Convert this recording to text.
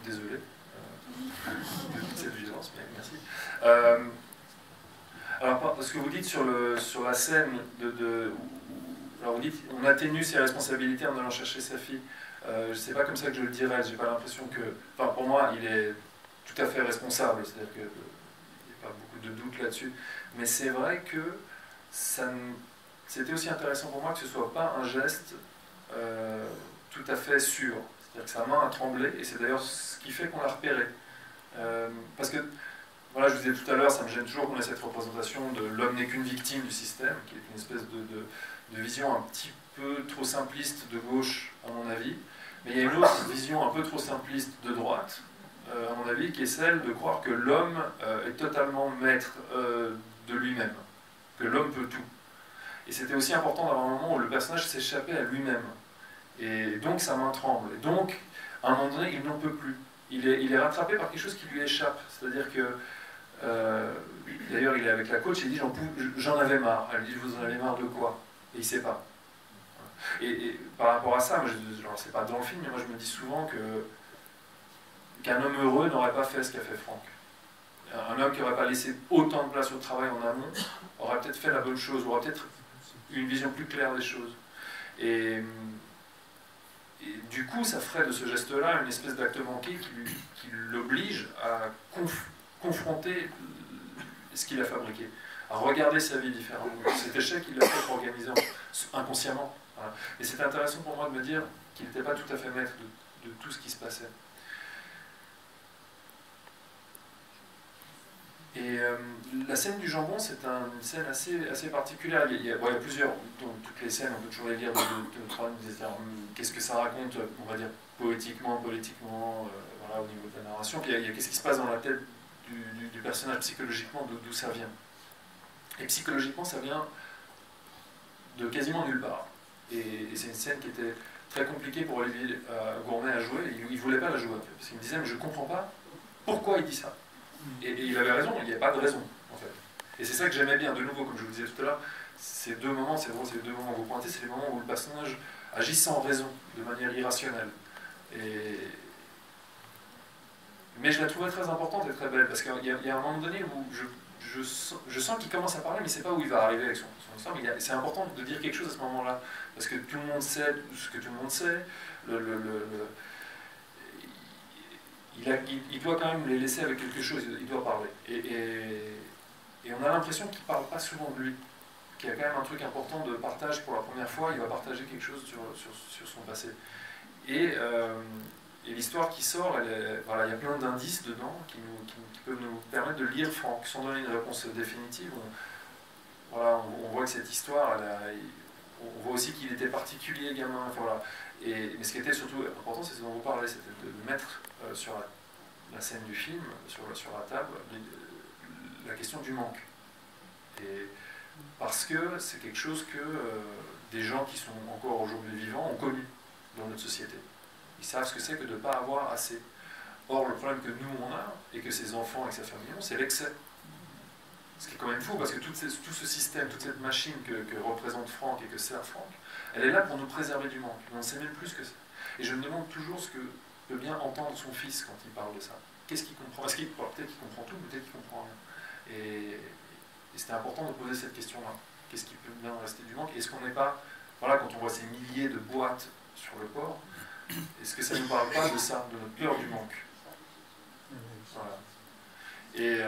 désolé de toute cette violence, mais merci. Alors, ce que vous dites sur la scène alors vous dites on atténue ses responsabilités en allant chercher sa fille. Je ne sais pas comme ça que je le dirais, j'ai pas l'impression que... Enfin, pour moi, il est tout à fait responsable, c'est-à-dire qu'il n'y a pas beaucoup de doute là-dessus. Mais c'est vrai que c'était aussi intéressant pour moi que ce ne soit pas un geste tout à fait sûr. C'est-à-dire que sa main a tremblé, et c'est d'ailleurs ce qui fait qu'on l'a repéré. Parce que, voilà, je vous disais tout à l'heure, ça me gêne toujours qu'on ait cette représentation de l'homme n'est qu'une victime du système, qui est une espèce de vision un petit peu trop simpliste de gauche, à mon avis. Mais il y a une autre vision un peu trop simpliste de droite, à mon avis, qui est celle de croire que l'homme est totalement maître de lui-même, que l'homme peut tout. Et c'était aussi important d'avoir un moment où le personnage s'échappait à lui-même. Et donc sa main tremble. Et donc, à un moment donné, il n'en peut plus. Il est rattrapé par quelque chose qui lui échappe. C'est-à-dire que, d'ailleurs, il est avec la coach et il dit j'en avais marre. Elle lui dit vous en avez marre de quoi? Et il ne sait pas. Et par rapport à ça, c'est pas dans le film, mais moi je me dis souvent qu'un homme heureux n'aurait pas fait ce qu'a fait Franck. Un homme qui n'aurait pas laissé autant de place au travail en amont aurait peut-être fait la bonne chose, aurait peut-être une vision plus claire des choses. Et du coup, ça ferait de ce geste-là une espèce d'acte manqué qui l'oblige à confronter ce qu'il a fabriqué, à regarder sa vie différemment. Cet échec, il l'a fait organiser inconsciemment. Voilà. Et c'est intéressant pour moi de me dire qu'il n'était pas tout à fait maître de tout ce qui se passait. Et la scène du jambon, c'est une scène assez particulière. Il y a plusieurs, donc toutes les scènes, on peut toujours les lire qu'est-ce que ça raconte, on va dire, poétiquement, politiquement, voilà, au niveau de la narration. Puis il y a qu'est-ce qui se passe dans la tête du personnage psychologiquement, d'où ça vient. Et psychologiquement, ça vient de quasiment nulle part. Et c'est une scène qui était très compliquée pour Olivier Gourmet à jouer. Il ne voulait pas la jouer, en fait, parce qu'il me disait, mais je ne comprends pas pourquoi il dit ça. Et il avait raison, il n'y a pas de raison, en fait. Et c'est ça que j'aimais bien, de nouveau, comme je vous disais tout à l'heure, ces deux moments, c'est vraiment ces deux moments que vous pointez, c'est les moments où le personnage agit sans raison, de manière irrationnelle. Mais je la trouvais très importante et très belle, parce qu'il y a un moment donné où je sens qu'il commence à parler, mais il ne sait pas où il va arriver avec son histoire, mais c'est important de dire quelque chose à ce moment-là, parce que tout le monde sait ce que tout le monde sait, il doit quand même les laisser avec quelque chose, il doit parler. Et on a l'impression qu'il ne parle pas souvent de lui, qu'il y a quand même un truc important de partage pour la première fois, il va partager quelque chose sur son passé. Et l'histoire qui sort, voilà, il y a plein d'indices dedans qui peuvent nous permettre de lire Franck, sans donner une réponse définitive. Voilà, on voit que cette histoire, on voit aussi qu'il était particulier, gamin. Enfin, voilà. Mais ce qui était surtout important, c'est ce dont vous parlez, c'était de mettre sur la scène du film, sur la table, la question du manque. Et parce que c'est quelque chose que des gens qui sont encore aujourd'hui vivants ont connu dans notre société. Ils savent ce que c'est que de ne pas avoir assez. Or, le problème que nous, on a, et que ses enfants et sa famille ont, c'est l'excès. Ce qui est quand même fou, parce que tout ce système, toute cette machine que représente Franck et que sert Franck, elle est là pour nous préserver du manque. On ne sait même plus ce que c'est. Et je me demande toujours ce que peut bien entendre son fils quand il parle de ça. Qu'est-ce qu'il comprend? Peut-être qu'il comprend tout, peut-être qu'il comprend rien. Et c'était important de poser cette question-là. Qu'est-ce qui peut bien rester du manque? Est-ce qu'on n'est pas, voilà, quand on voit ces milliers de boîtes sur le port, est-ce que ça ne nous parle pas de ça, de notre peur du manque? Voilà. Et